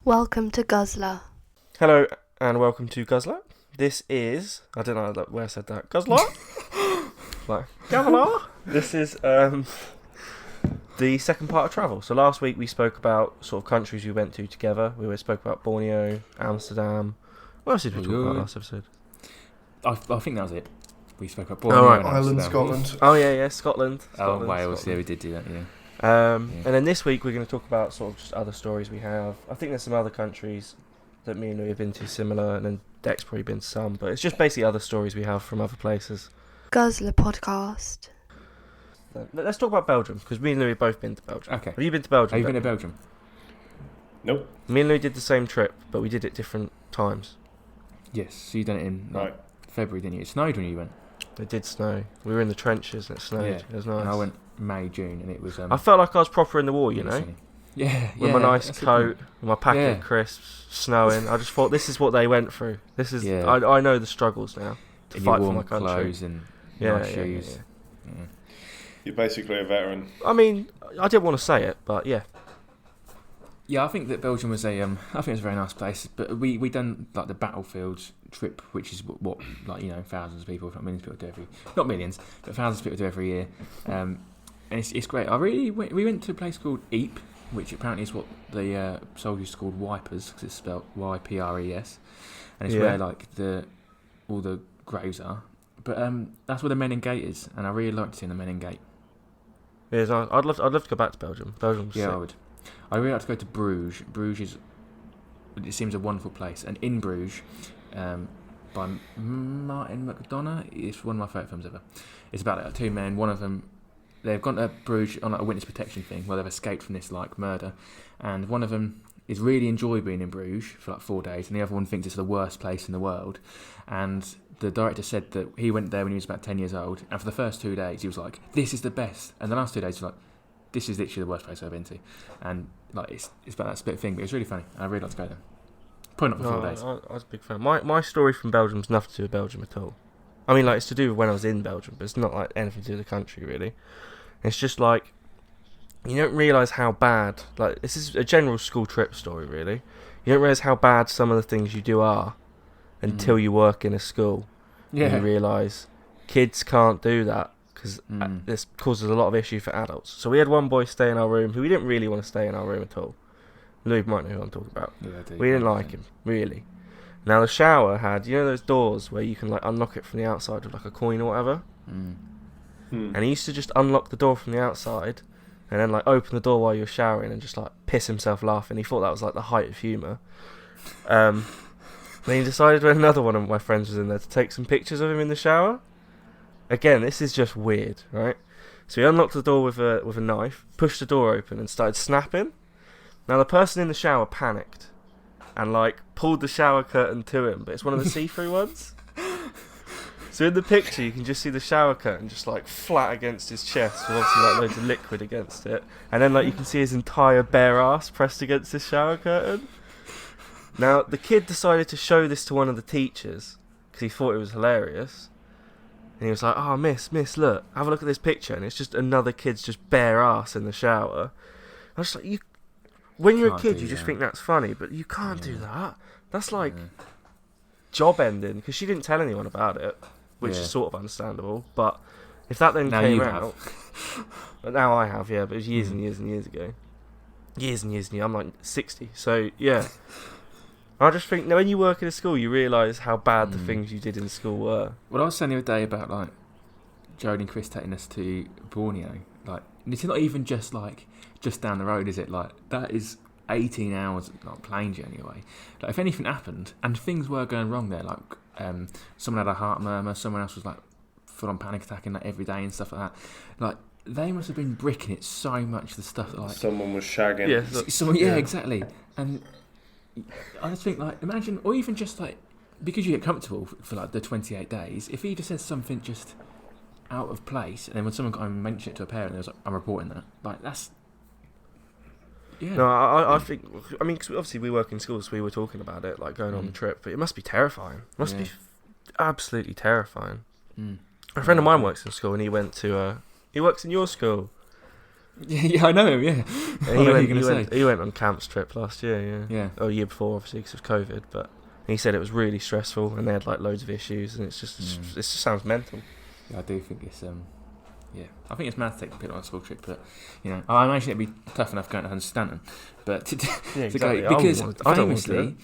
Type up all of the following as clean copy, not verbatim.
Welcome to Guzzler. Hello and welcome to Guzzler. This is, I don't know where I said that. Guzzler? Like, Guzzler? This is the second part of travel. So last week we spoke about sort of countries we went to together. We spoke about Borneo, Amsterdam. What else did we talk about last episode? I think that was it. We spoke about Borneo, right. and Ireland, Amsterdam. Scotland. Oh yeah, Scotland. Oh, Wales. Scotland. Yeah, we did do that. Yeah. And then this week we're going to talk about sort of just other stories we have. I think there's some other countries that me and Louis have been to similar, and then Deck's probably been to some, but it's just basically other stories we have from other places. Guzzler podcast. Let's talk about Belgium, because me and Louis have both been to Belgium. Okay. Have you been to Belgium? Have you been to Deck? Belgium? Nope. Me and Louis did the same trip, but we did it different times. Yes. So you done it in Right. February, didn't you? It snowed when you went. It did snow. We were in the trenches and it snowed. Yeah. It was nice. And I went May, June, and it was. I felt like I was proper in the war, you really know? sunny. Yeah. With my nice that's a coat, good with my packet Yeah. of crisps, snowing. I just thought, this is what they went through. This is. Yeah. I know the struggles now to in fight your for warm my country. clothes and Yeah, nice yeah, shoes. yeah. Yeah. You're basically a veteran. I mean, I didn't want to say it, but yeah. Yeah, I think that Belgium was I think it was a very nice place. But we done like the battlefields trip, which is what like thousands of people, if not millions of people do not millions, but thousands of people do every year. And it's great. We went to a place called Ypres, which apparently is what the soldiers called wipers, because it's spelled Y-P-R-E-S, and it's Yeah. where like all the graves are. But that's where the Menin Gate is, and I really liked seeing the Menin Gate. Yeah, it's nice. I'd love to go back to Belgium. Belgium's Yeah, sick. I would. I really like to go to Bruges. It seems a wonderful place. And in Bruges, by Martin McDonough, it's one of my favourite films ever. It's about like, two men. One of them, they've gone to Bruges on like, a witness protection thing where they've escaped from this like murder, and one of them is really enjoy being in Bruges for like 4 days, and the other one thinks it's the worst place in the world. And the director said that he went there when he was about 10 years old, and for the first 2 days he was like, "This is the best," and the last 2 days he was like, "This is literally the worst place I've been to," and like it's about that split thing. But it was really funny. I really like to go there. Probably not for 4 days. I was a big fan. My story from Belgium's nothing to do with Belgium at all. I mean, like, it's to do with when I was in Belgium, but it's not like anything to do with the country, really. It's just like, you don't realise how bad, like, this is a general school trip story, really. You don't realise how bad some of the things you do are until you work in a school. Yeah. And you realise kids can't do that, because Mm. this causes a lot of issue for adults. So we had one boy stay in our room who we didn't really want to stay in our room at all. Louis might know who I'm talking about. Yeah, I do. We didn't like him, really. Now the shower had, those doors where you can like unlock it from the outside with like a coin or whatever? Mm. And he used to just unlock the door from the outside and then like open the door while you were showering and just like piss himself laughing. He thought that was like the height of humour. Then he decided when another one of my friends was in there to take some pictures of him in the shower. Again, this is just weird, right? So he unlocked the door with a knife, pushed the door open and started snapping. Now the person in the shower panicked and like pulled the shower curtain to him, but it's one of the see-through ones. So in the picture you can just see the shower curtain just like flat against his chest with obviously like loads of liquid against it, and then like you can see his entire bare ass pressed against his shower curtain. Now the kid decided to show this to one of the teachers because he thought it was hilarious, and he was like, "Oh, miss, look, have a look at this picture," and it's just another kid's just bare ass in the shower. I was like, when you're a Can't kid, do you just that. think that's funny, but you can't do that. That's like Yeah. job ending, because she didn't tell anyone about it, which Yeah. is sort of understandable. But if that then Now came you out, but now I have, yeah, but it was years and years and years ago. Years and years and years. I'm like 60, so yeah. I just think, now when you work in a school, you realise how bad the things you did in school were. Well, I was saying the other day about like Jodie and Chris taking us to Borneo. Like, it's not even just like just down the road, is it? Like, that is 18 hours like plane journey away. Like, if anything happened and things were going wrong there, like someone had a heart murmur, someone else was like full on panic attacking like every day and stuff like that. Like, they must have been bricking it so much. The stuff that, like Someone was shagging. Yeah, so- someone, yeah, exactly. And I just think, like, imagine, or even just like, because you get comfortable for like the 28 days, if he just said something just out of place, and then when someone got and mentioned it to a parent, they was like, "I'm reporting that." Like, that's yeah. No, I think, I mean, 'cause obviously we work in schools, so we were talking about it, like going on the trip, but it must be terrifying. It must be absolutely terrifying. Mm. A friend of mine works in school, and he works in your school. Yeah, I know him. Yeah. And What are you going to say? he went on Camp's trip last year, yeah. Yeah. Or year before, obviously, because of COVID. But he said it was really stressful and they had like loads of issues, and it just sounds mental. Yeah, I do think it's yeah. I think it's mad to take people on a school trip, but I imagine it'd be tough enough going to Stanton, but to exactly. go because I don't want to do famously, it.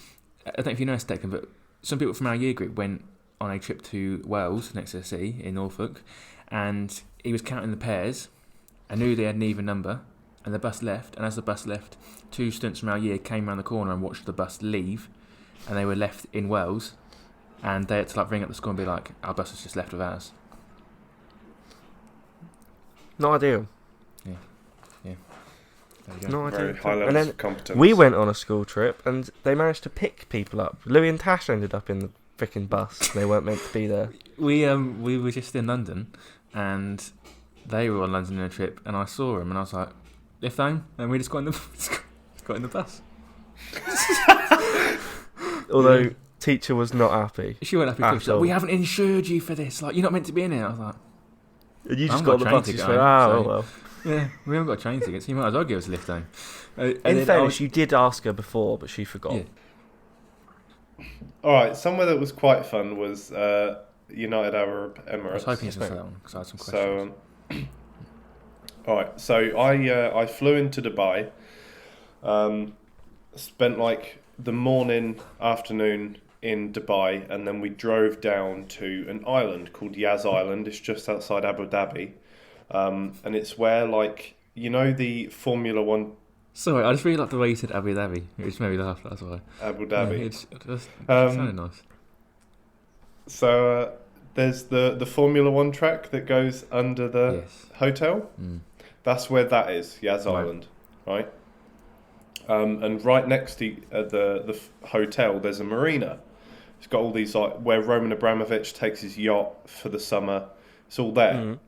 I don't know if you know Declan, but some people from our year group went on a trip to Wales next to the sea in Norfolk, and he was counting the pairs. I knew they had an even number, and the bus left. And as the bus left, 2 students from our year came around the corner and watched the bus leave, and they were left in Wales, and they had to like ring up the school and be like, "Our bus has just left with ours." Not ideal. Yeah. There you go. Not Very ideal. high And levels then of competence. we went on a school trip, and they managed to pick people up. Louis and Tash ended up in the freaking bus. They weren't meant to be there. We were just in London, and they were on London on a trip, and I saw them, and I was like, "Lift home," and we just got in the bus. Although teacher was not happy. She went up and At like, all. "We haven't insured you for this. Like, you're not meant to be in it." I was like, And you I just haven't got on the got a bus train and ticket just went, home, oh, so- well. "Yeah, we haven't got train tickets. You might as well give us a lift home." And In then I fairness, was- you did ask her before, but she forgot. Yeah. All right, somewhere that was quite fun was United Arab Emirates. I was hoping you Yes, were going to say mate. that one because I had some questions. So, all right. So I flew into Dubai. Spent like the morning, afternoon in Dubai, and then we drove down to an island called Yas Island. It's just outside Abu Dhabi, and it's where the Formula One Sorry, I just really like the way you said Abu Dhabi. It just made me laugh. That's why. Abu Yeah, Dhabi. it sounded nice. So there's the Formula One track that goes under the Yes. hotel. Mm. That's where that is, Yas Right. Island, right? And right next to the hotel, there's a marina. It's got all these where Roman Abramovich takes his yacht for the summer. It's all there.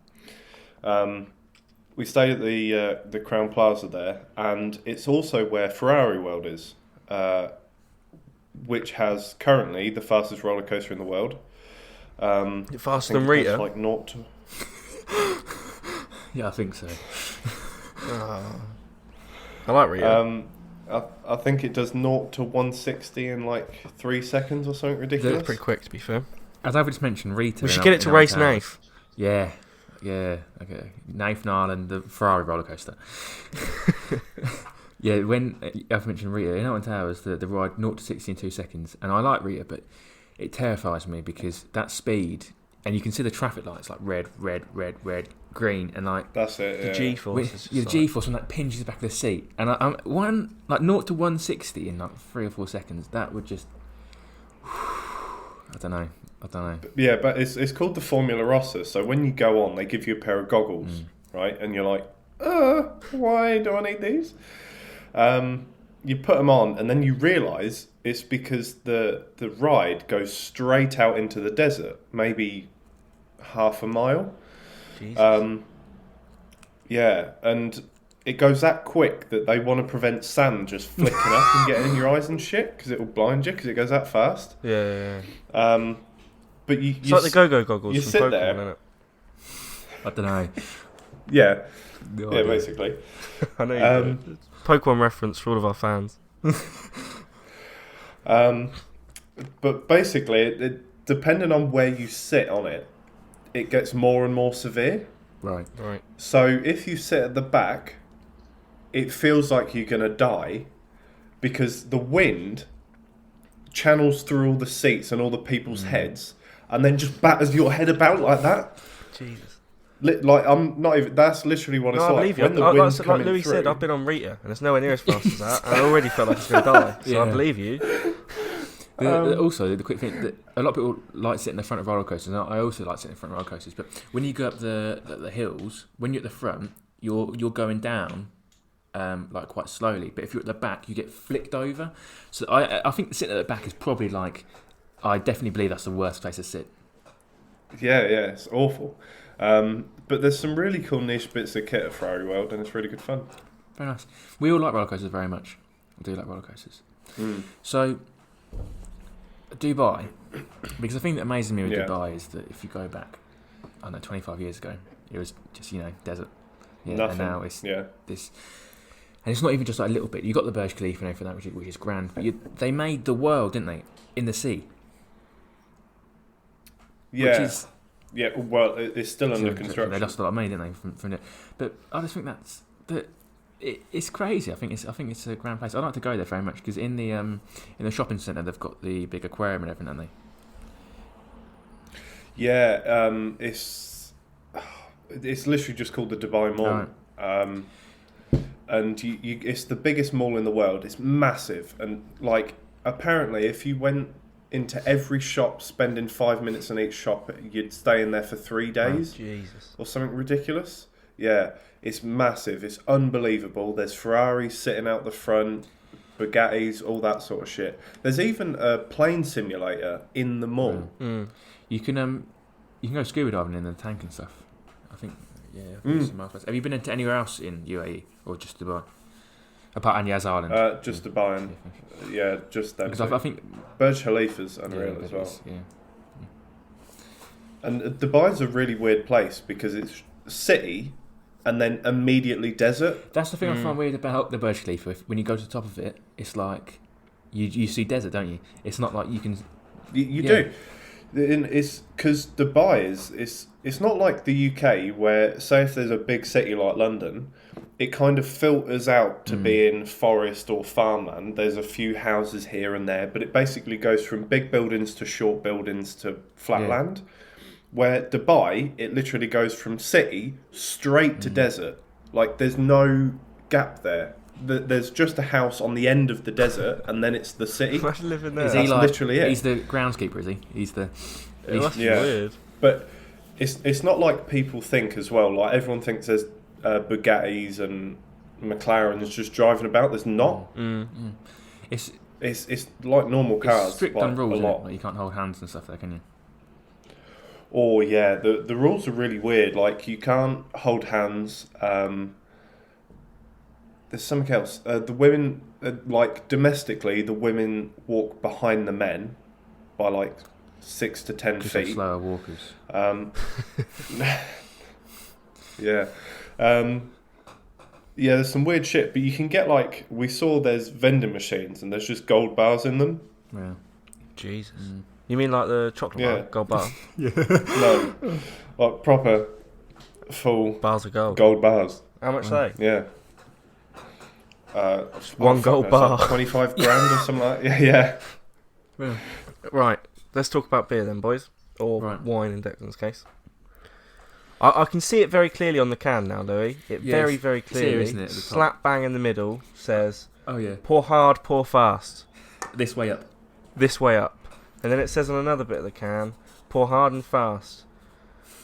We stayed at the Crown Plaza there, and it's also where Ferrari World is, which has currently the fastest roller coaster in the world. Faster I than think it Rita. does, like 0 to Yeah, I think so. I like Rita. I think it does 0 to 160 in like 3 seconds or something ridiculous. Pretty quick, to be fair. As I've just mentioned, Rita. We should in get our- it to in our race towers. Nath. Yeah. Okay. Nathan Ireland, the Ferrari roller coaster. Yeah, when I've mentioned Rita in Alton Towers, the ride 0 to 60 in 2 seconds, and I like Rita, but it terrifies me because that speed, and you can see the traffic lights like red, green, and like That's it. The Yeah. G-force. the G-force when that pinches the back of the seat, and I'm 0 to 160 in like 3 or 4 seconds. That would just, I don't know. Yeah, but it's called the Formula Rossa. So when you go on, they give you a pair of goggles, right? And you're like, why do I need these? You put them on, and then you realise it's because the ride goes straight out into the desert, maybe half a mile. Jesus. Yeah, and it goes that quick that they want to prevent sand just flicking up and getting in your eyes and shit because it will blind you because it goes that fast. Yeah. But you It's like the go-go goggles you from sit Pokemon, there. isn't it? I don't know. yeah, No yeah, idea. basically. I know you do. Pokemon reference for all of our fans. But basically, it depending on where you sit on it, it gets more and more severe. Right. Right. So if you sit at the back, it feels like you're going to die because the wind channels through all the seats and all the people's heads and then just batters your head about like that. Jesus. Like, I'm not even... That's literally what it's No, I like. believe you. When the Like wind's coming Louis through... said, I've been on Rita, and it's nowhere near as fast as that. And I already felt like I was going to die. So I Yeah. believe you. Also, the quick thing that a lot of people like sitting in the front of roller coasters, and I also like sitting in front of roller coasters. But when you go up the hills, when you're at the front, you're going down like quite slowly. But if you're at the back, you get flicked over. So I think sitting at the back is probably like, I definitely believe that's the worst place to sit. Yeah, it's awful. But there's some really cool niche bits of kit at Ferrari World, and it's really good fun. Very nice. We all like roller coasters very much. I do like roller coasters. So Dubai, because the thing that amazes me with Yeah. Dubai is that if you go back, I don't know, 25 years ago, it was just desert. Yeah, Nothing. and now it's Yeah. this. And it's not even just like a little bit. You got the Burj Khalifa and everything, which is grand. But they made the world, didn't they, in the sea? Yeah. Which is, Yeah. Well, it's still under construction. They lost a lot of money, didn't they, from it? But I just think it's crazy. I think it's a grand place. I'd like to go there very much because in the shopping centre they've got the big aquarium and everything, haven't they? Yeah. It's literally just called the Dubai Mall. Right. And it's the biggest mall in the world. It's massive, and like apparently, if you went into every shop, spending 5 minutes in each shop, you'd stay in there for 3 days. Oh, Jesus. Or something ridiculous. Yeah, it's massive. It's unbelievable. There's Ferraris sitting out the front, Bugattis, all that sort of shit. There's even a plane simulator in the mall. Mm. You can go scuba diving in the tank and stuff. I think it's a nice place. Have you been into anywhere else in UAE or just Dubai? Apart from Yas Island. Just Dubai and just them. Because I think Burj Khalifa's unreal as well. Yeah. And Dubai's a really weird place because it's city and then immediately desert. That's the thing I find weird about the Burj Khalifa. When you go to the top of it, it's like you see desert, don't you? It's not like you can. You do. It's because Dubai it's not like the UK where, say, if there's a big city like London, it kind of filters out to being forest or farmland. There's a few houses here and there, but it basically goes from big buildings to short buildings to flat land. Where Dubai, it literally goes from city straight to desert. Like, there's no gap there. There's just a house on the end of the desert, and then it's the city. Imagine living there. Is That's he like, literally it. He's the groundskeeper, is he? It must be weird. But it's not like people think as well. Like, everyone thinks there's Bugattis and McLarens just driving about. There's not. It's like normal cars. It's strict like, on rules, a isn't it? lot. Like, you can't hold hands and stuff there, can you? Oh yeah, the rules are really weird. Like, you can't hold hands. There's something else. The women, like domestically, the women walk behind the men by like 6 to 10 Just like feet. slower walkers. Yeah. Yeah, there's some weird shit, but you can get like, we saw there's vending machines and there's just gold bars in them. Yeah. Jesus. You mean like the chocolate bar, gold bar? No, like proper full Bars of gold. gold bars. How much are they? Yeah. One gold bar. Like 25 grand or something like that. Yeah. Right, let's talk about beer then, boys. Or wine in Declan's case. I can see it very clearly on the can now, Louis. Very, very clearly. Here, isn't it, at the top? Slap bang in the middle says, Oh, yeah. pour hard, pour fast. This way up. This way up. And then it says on another bit of the can, pour hard and fast.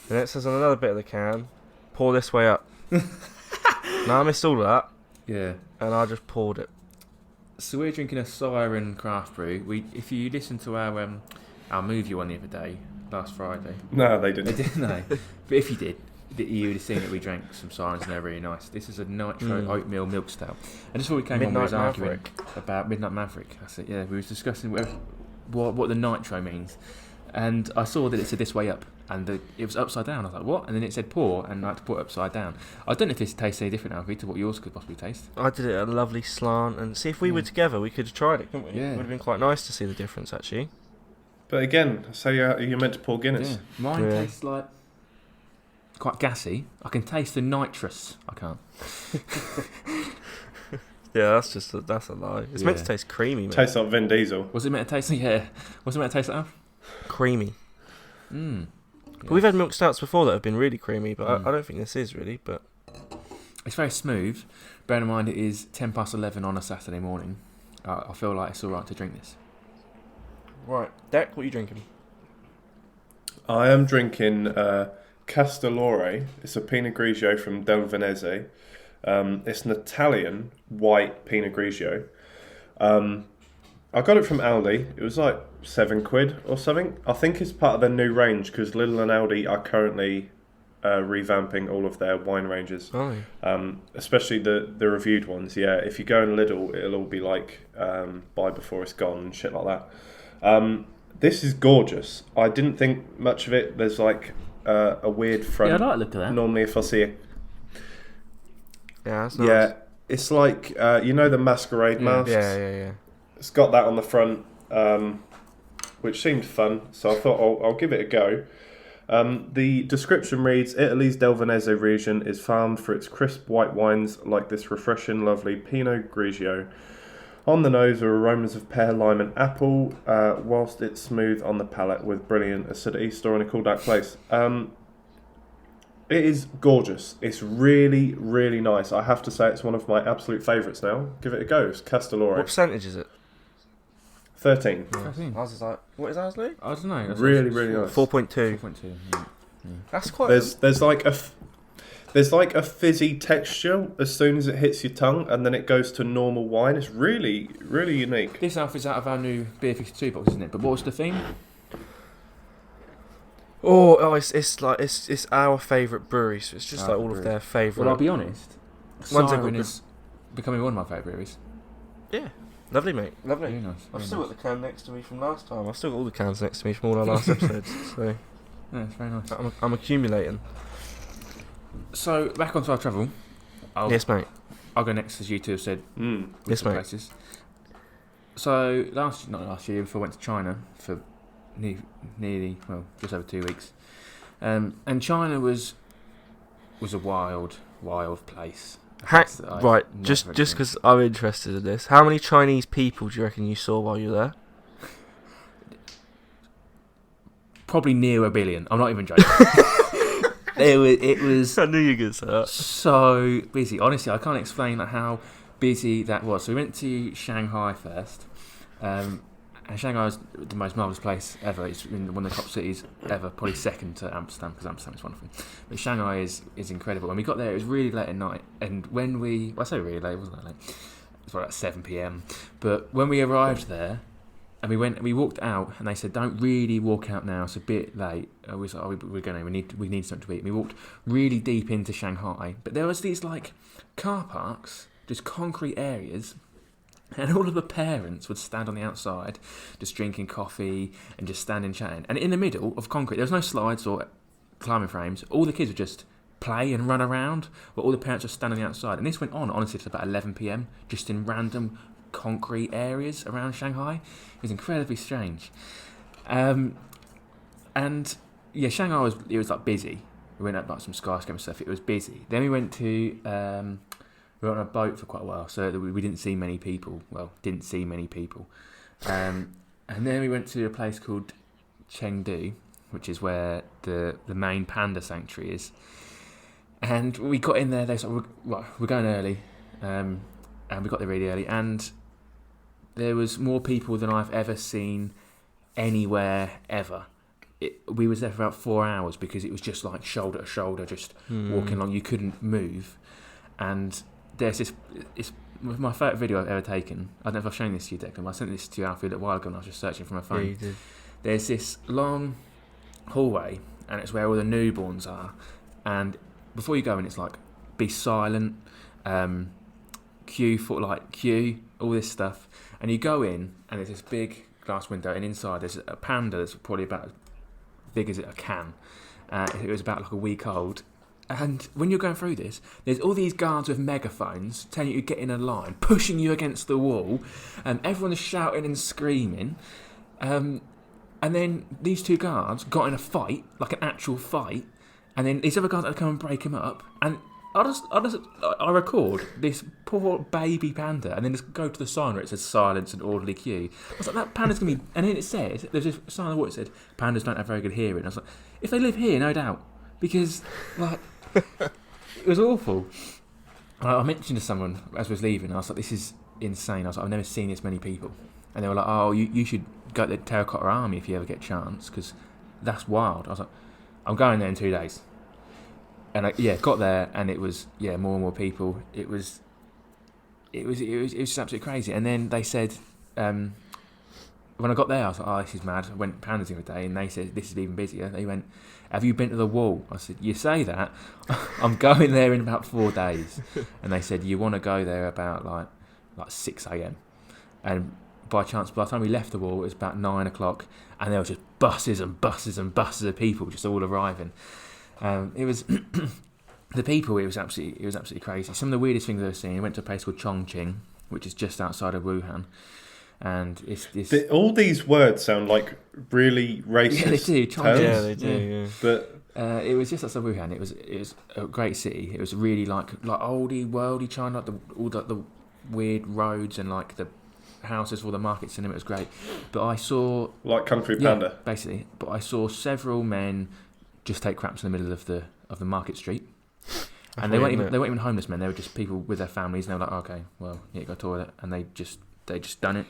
And then it says on another bit of the can, pour this way up. Now I missed all of that, Yeah. and I just poured it. So we're drinking a Siren craft brew. If you listen to our movie one the other day, last Friday. No, they They didn't. didn't they? But if you did, you would have seen that we drank some Sirens and they're really nice. This is a nitro oatmeal milk stout. And just before we came on, we was arguing about Midnight Maverick. That's it. Yeah, we was discussing what the nitro means, and I saw that it said this way up, and it was upside down. I was like, what? And then it said pour, and I had to pour it upside down. I don't know if this tastes any different, Alfie, to what yours could possibly taste. I did it at a lovely slant, and see if we were together, we could have tried it, couldn't we? Yeah. It would have been quite nice to see the difference, actually. But again, so you're meant to pour Guinness. Yeah. Mine tastes like quite gassy. I can taste the nitrous. I can't. Yeah, that's a lie. It's meant to taste creamy, man. Tastes like Vin Diesel. Was it meant to taste? Yeah. Was it meant to taste like Alf? Creamy. Mm. But we've had milk stouts before that have been really creamy, but I don't think this is really. But It's very smooth. Bear in mind it is 11:10 on a Saturday morning. I feel like it's all right to drink this. right, Deck, what are you drinking? I am drinking Castellore. It's a Pinot Grigio from Del Venese. It's an Italian white Pinot Grigio. I got it from Aldi. It was like £7 or something. I think it's part of their new range because Lidl and Aldi are currently revamping all of their wine ranges. Oh, Especially the reviewed ones. Yeah, if you go in Lidl, it'll all be like buy before it's gone and shit like that. This is gorgeous. I didn't think much of it. There's like a weird front. Yeah, I like the look of that. Normally, if I see Yeah, that's nice. Yeah, it's like the masquerade masks. Yeah. It's got that on the front, which seemed fun. So I thought I'll give it a go. The description reads: Italy's Del Veneto region is famed for its crisp white wines like this refreshing, lovely Pinot Grigio. On the nose are aromas of pear, lime and apple, whilst it's smooth on the palate with brilliant acidity. Store in a cool, dark place. It is gorgeous. It's really, really nice. I have to say it's one of my absolute favourites now. Give it a go. It's Castellore. What percentage is it? 13. I think. Ours is like, what is ours, Luke? I don't know. That's Really, really nice. 4.2. 4.2. Yeah. That's quite. There's like a fizzy texture as soon as it hits your tongue, and then it goes to normal wine. It's really, really unique. This stuff is out of our new Beer 52 box, isn't it? But what was the theme? It's our favourite brewery, so it's just like all of their favourite. Well, I'll be honest. One's Siren is becoming one of my favourite breweries. Yeah, lovely, mate. Lovely. Very nice. I've very still nice. got the can next to me from last time. I've still got all the cans next to me from all our last episodes. So Yeah, it's very nice. I'm accumulating. So back onto our travel. Yes, mate. I'll go next, as you two have said. Yes, mate. Places. So not last year, before I went to China for nearly, just over 2 weeks. And China was a wild place. Right, just because I'm interested in this, how many Chinese people do you reckon you saw while you were there? Probably near 1 billion. I'm not even joking. It was I knew you were going to say that. so busy. Honestly, I can't explain how busy that was. So we went to Shanghai first. And Shanghai is the most marvellous place ever. It's in one of the top cities ever, probably second to Amsterdam, because Amsterdam is wonderful. But Shanghai is incredible. When we got there, it was really late at night. And when I say really late, it wasn't that late. It was about 7 p.m. But when we arrived there, and we walked out, and they said, "Don't really walk out now. It's a bit late." We was like, "We're going. We need something to eat." And we walked really deep into Shanghai, but there was these like car parks, just concrete areas, and all of the parents would stand on the outside, just drinking coffee and just standing chatting. And in the middle of concrete, there was no slides or climbing frames. All the kids would just play and run around, but all the parents were standing on the outside. And this went on honestly to about 11 p.m. just in random concrete areas around Shanghai. It was incredibly strange. And yeah, Shanghai was like busy. We went up like some skyscraper stuff. It was busy. Then we went to we were on a boat for quite a while, so we didn't see many people. And then we went to a place called Chengdu, which is where the main panda sanctuary is. And we got in there. They said, we're going early, and we got there really early. And there was more people than I've ever seen anywhere ever. We was there for about 4 hours because it was just like shoulder to shoulder, just walking along. You couldn't move. And there's this. It's my favourite video I've ever taken. I don't know if I've shown this to you, Declan. I sent this to Alfie a little while ago, and I was just searching for my phone. Yeah, you did. There's this long hallway, and it's where all the newborns are. And before you go in, it's like be silent, queue, all this stuff. And you go in, and there's this big glass window, and inside there's a panda that's probably about as big as a can. It was about like a week old. And when you're going through this, there's all these guards with megaphones telling you to get in a line, pushing you against the wall, and everyone's shouting and screaming. And then these two guards got in a fight, like an actual fight, and then these other guards had to come and break him up. And I record this poor baby panda, and then just go to the sign where it says silence and orderly queue. I was like, that panda's going to be... And then it said, there's a sign on the wall that said, pandas don't have very good hearing. I was like, if they live here, no doubt. Because, like, it was awful. I mentioned to someone as I was leaving, I was like, this is insane. I was like, I've never seen this many people. And they were like, oh, you should go to the Terracotta Army if you ever get a chance, because that's wild. I was like, I'm going there in 2 days. And I got there, and it was more and more people. It was just absolutely crazy. And then they said, when I got there, I was like, oh, this is mad. I went Pandas the other day, and they said this is even busier. They went, have you been to the wall? I said, you say that? I'm going there in about 4 days. And they said, you want to go there about like 6 a.m. And by chance, by the time we left the wall, it was about 9 o'clock, and there was just buses and buses and buses of people just all arriving. It was the people, it was absolutely crazy. Some of the weirdest things I've ever seen. I went to a place called Chongqing, which is just outside of Wuhan, and it's all these words sound like really racist. Yeah, they do. terms. Yeah, they do. Yeah. But it was just outside Wuhan. It was a great city. It was really like oldie worldy China, like all the weird roads and like the houses for the markets in them. It was great. But I saw like Kung Fu Panda, basically. But I saw several men just take craps in the middle of the market street. And they weren't even homeless men. They were just people with their families, and they were like, "Okay, well, yeah, go to the toilet," and they just done it.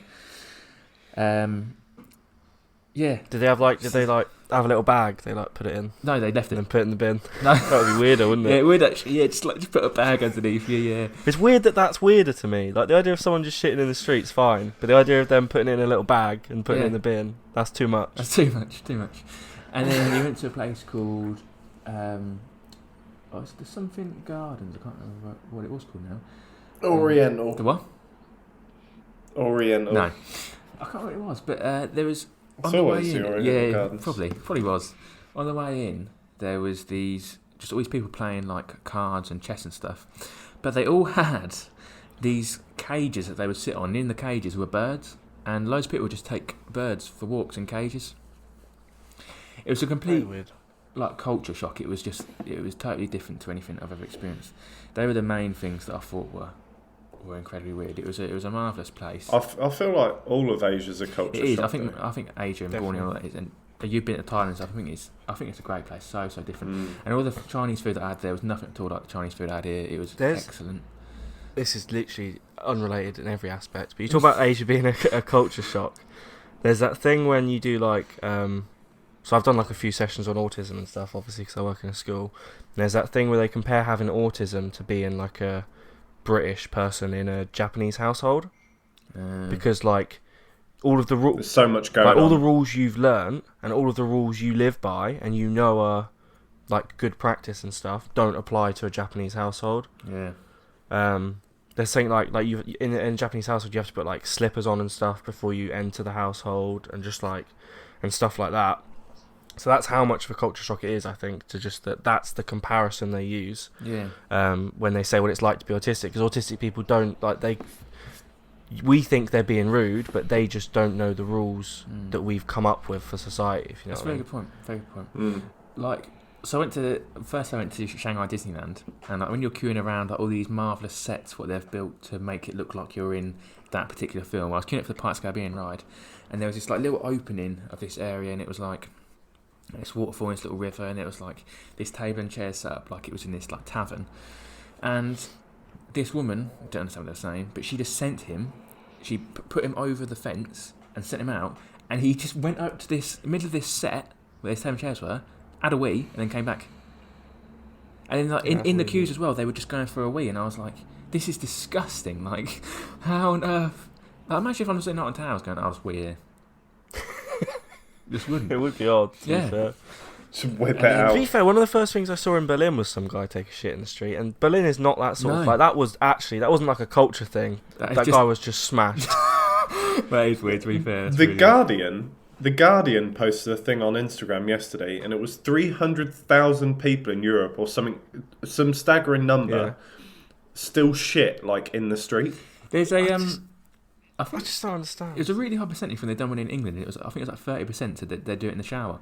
Yeah. Did they have a little bag? They put it in. No, they left it and then put it in the bin. No, that would be weirder, wouldn't it? Yeah, it would actually. Yeah, just put a bag underneath you. Yeah. It's weird that's weirder to me. Like the idea of someone just shitting in the street's fine, but the idea of them putting it in a little bag and putting it in the bin, that's too much. That's too much. And then we went to a place called. It's the something Gardens. I can't remember what it was called now. Oriental. The what? Oriental. No, I can't remember what it was. But there was on It's the always way in. the Oriental Yeah, Gardens. probably was. On the way in, there was all these people playing like cards and chess and stuff, but they all had these cages that they would sit on. And in the cages were birds, and loads of people would just take birds for walks in cages. It was a complete weird. Like culture shock. It was totally different to anything I've ever experienced. They were the main things that I thought were incredibly weird. It was a marvellous place. I feel like all of Asia's a culture It is. shock. I think Asia and Borneo and all that is, and you've been to Thailand and stuff. I think it's a great place. So different. And all the Chinese food that I had there was nothing at all like the Chinese food I had here. It was excellent. This is literally unrelated in every aspect. But you talk about Asia being a culture shock. There's that thing when you do like. So I've done like a few sessions on autism and stuff, obviously, because I work in a school. And there's that thing where they compare having autism to being like a British person in a Japanese household, because like all of the rules, there's so much going on. on. All the rules you've learnt and all of the rules you live by and you know are like good practice and stuff don't apply to a Japanese household. Yeah. They're saying like you in a Japanese household you have to put like slippers on and stuff before you enter the household and just like and stuff like that. So that's how much of a culture shock it is, I think, to just that's the comparison they use. Yeah. When they say what it's like to be autistic, because autistic people don't we think they're being rude, but they just don't know the rules that we've come up with for society. If you know That's what I mean. Very good point. Like, so I went to Shanghai Disneyland, and like when you're queuing around like all these marvelous sets, what they've built to make it look like you're in that particular film. I was queuing up for the Pirates of the Caribbean ride, and there was this like little opening of this area, and it was like. This waterfall in this little river, and it was like this table and chairs set up like it was in this like tavern. And this woman, I don't understand what they're saying, but she just sent him. She put him over the fence and sent him out, and he just went up to this middle of this set where these table and chairs were, had a wee, and then came back. And then like in the queues as well, they were just going for a wee, and I was like, "This is disgusting! Like, how on earth?" Like, imagine if I'm sitting out on towels going, "I'll just wee here." Just wouldn't. It would be odd. To be fair. Just whip it out. To be fair, one of the first things I saw in Berlin was some guy take a shit in the street, and Berlin is not that sort of like that wasn't like a culture thing. That guy was just smashed. That is weird. To be fair, The Guardian posted a thing on Instagram yesterday, and it was 300,000 people in Europe or something, some staggering number, still shit like in the street. There's I just don't understand. It was a really high percentage when they done one in England. I think it was like 30% said that they do it in the shower.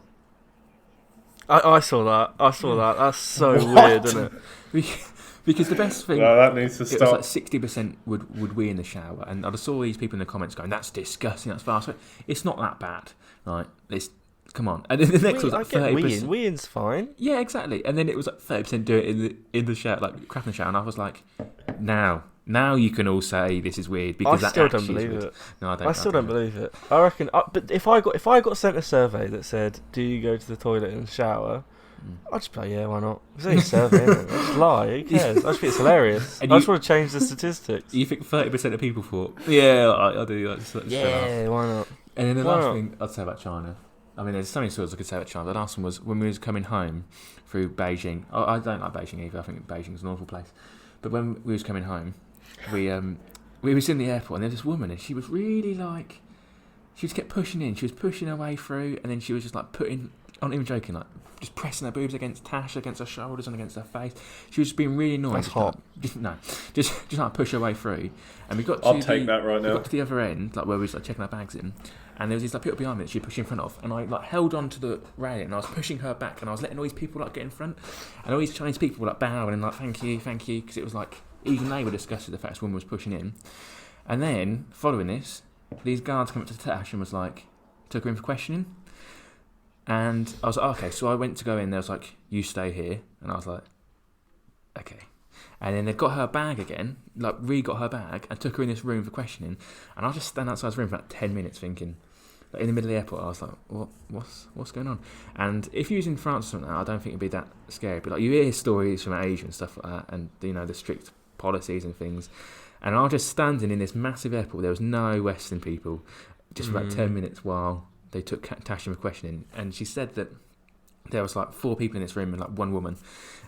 I saw that. That's so weird, isn't it? Because the best thing... No, that needs to stop. It was like 60% would wee in the shower. And I saw these people in the comments going, "That's disgusting, that's fast." It's not that bad. Like, come on. And then the next was like 30%. Weeing's fine. Yeah, exactly. And then it was like 30% do it in the shower, like crap in the shower. And I was like, now you can all say this is weird because I still don't believe it. No, I don't. I still don't believe it. I reckon. But if I got sent a survey that said, "Do you go to the toilet and shower?" I'd just be like, "Yeah, why not?" It's only a survey, isn't it? I just lie. Who cares? I just think it's hilarious. I just want to change the statistics. You think 30% of people thought, "Yeah, I do." Yeah, why not? And then the last thing I'd say about China. I mean, there's so many stories I could say about China. The last one was when we was coming home through Beijing. I don't like Beijing either. I think Beijing's an awful place. But when we was coming home, we was in the airport, and there was this woman, and she was really like, she just kept pushing in. She was pushing her way through, and then she was just like putting I'm not even joking, like just pressing her boobs against Tash, against her shoulders and against her face. She was just being really annoying. That's hot. Just like push her way through. And we got to I'll take that right we now. got to the other end, like where we was like checking our bags in, and there was these like people behind me that she pushed in front of, and I like held on to the railing and I was pushing her back, and I was letting all these people like get in front, and all these Chinese people were like bowing and like thank you, because it was like even they were disgusted at the fact this woman was pushing in. And then following this, these guards came up to Tash and was like, took her in for questioning. And I was like, okay, so I went to go in, there was like, you stay here. And I was like, okay. And then they got her bag again, like re-got her bag and took her in this room for questioning. And I just stand outside this room for like 10 minutes thinking, like in the middle of the airport, I was like, what's going on? And if you was in France or something, I don't think it'd be that scary. But like you hear stories from Asia and stuff like that, and you know, the strict policies and things. And I was just standing in this massive airport, there was no Western people, just for about 10 minutes while they took Tash in for questioning. And she said that there was like 4 people in this room and like 1 woman,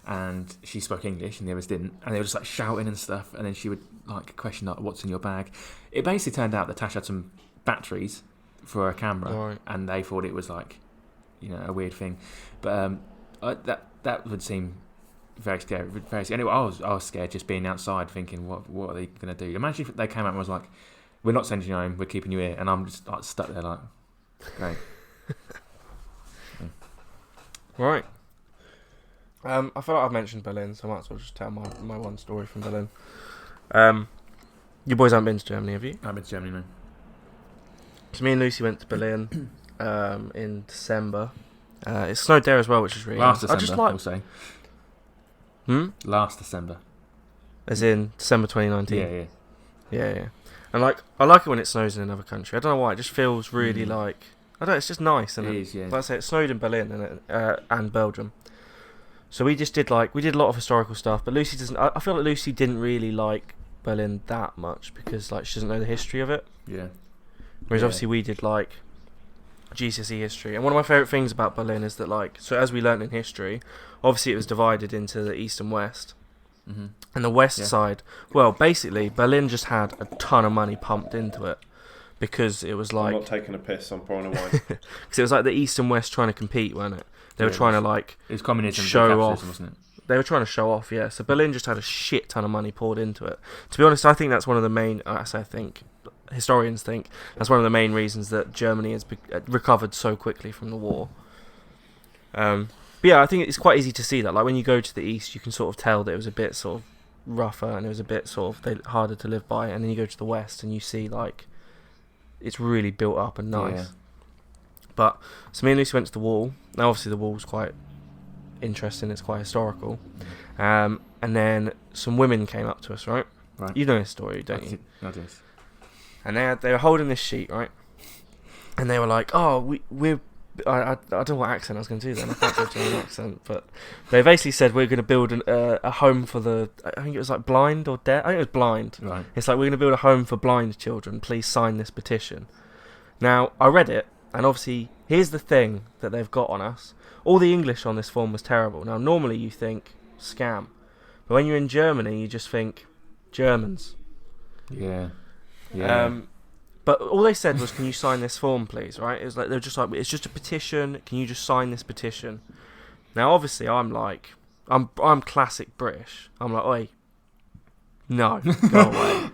and she spoke English and the others didn't, and they were just like shouting and stuff, and then she would like question like what's in your bag. It basically turned out that Tash had some batteries for her camera, Right. and they thought it was like, you know, a weird thing. But that would seem very scary. Anyway, I was scared just being outside thinking what are they going to do. Imagine if they came out and was like, we're not sending you home, we're keeping you here, and I'm just like stuck there like, great. Right. I feel like I've mentioned Berlin, so I might as well just tell my one story from Berlin. You boys haven't been to Germany, have you? I've been to Germany, no. So me and Lucy went to Berlin in December. It snowed there as well, which is really Last nice. I December, just like... we'll say. Last December. As in December 2019? Yeah. And like, I like it when it snows in another country. I don't know why, it just feels really like... I don't know, it's just nice. And It is, yeah. Like I say, it snowed in Berlin and Belgium. So we just did a lot of historical stuff, but Lucy doesn't... I feel like Lucy didn't really like Berlin that much because like she doesn't know the history of it. Yeah. Whereas Yeah. obviously we did like GCSE history. And one of my favourite things about Berlin is that like, so as we learnt in history, obviously it was divided into the east and west. Mm-hmm. And the west Yeah. side, well, basically Berlin just had a ton of money pumped into it because it was I'm like... not taking a piss, I'm pouring a wine. Because it was like the east and west trying to compete, weren't it? They were Yeah, trying it to like... It was communism, Show capitalism, off. wasn't it? They were trying to show off, yeah. So Berlin just had a shit ton of money poured into it. To be honest, I think that's one of the main... historians think that's one of the main reasons that Germany has recovered so quickly from the war. But yeah, I think it's quite easy to see that. Like when you go to the east, you can sort of tell that it was a bit sort of rougher and it was a bit sort of harder to live by. And then you go to the west and you see like it's really built up and nice. Yeah. But so me and Lucy went to the wall. Now obviously the wall's quite interesting. It's quite historical. And then some women came up to us, right? Right. You know this story, don't you? I do. And they were holding this sheet, right? And they were like, "Oh, we're." I don't know what accent I was going to do then. I can't do a German accent, but they basically said we're going to build a home for the. I think it was like blind or deaf. I think it was blind. Right. It's like we're going to build a home for blind children. Please sign this petition. Now I read it, and obviously here's the thing that they've got on us. All the English on this form was terrible. Now normally you think scam, but when you're in Germany, you just think Germans. Yeah. Yeah. But all they said was, "Can you sign this form, please?" Right? It was like they're just like, "It's just a petition. Can you just sign this petition?" Now, obviously, I'm classic British. I'm like, "Oi, no, go away."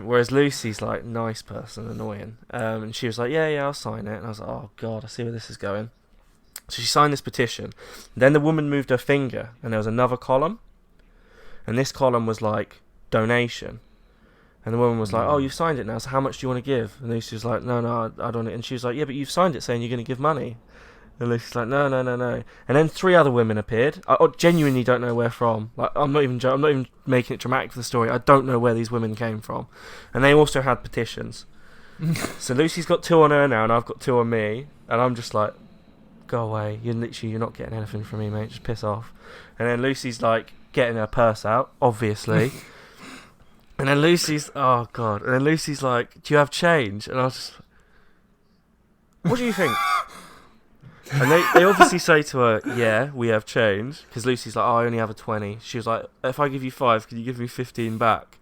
Whereas Lucy's like nice person, annoying, and she was like, "Yeah, I'll sign it." And I was like, "Oh God, I see where this is going." So she signed this petition. Then the woman moved her finger, and there was another column, and this column was like donation. And the woman was like, "Oh, you've signed it now, so how much do you want to give?" And Lucy was like, No, I don't. And she was like, "Yeah, but you've signed it saying you're going to give money." And Lucy's like, No. And then 3 other women appeared. I genuinely don't know where from. Like, I'm not even making it dramatic for the story. I don't know where these women came from. And they also had petitions. So Lucy's got 2 on her now, and I've got 2 on me. And I'm just like, go away. You're not getting anything from me, mate. Just piss off. And then Lucy's like getting her purse out, obviously. And then Lucy's, oh God. And then Lucy's like, "Do you have change?" And I was just, "What do you think?" And they obviously say to her, "Yeah, we have change." Because Lucy's like, "Oh, I only have a 20. She was like, "If I give you 5, can you give me 15 back?"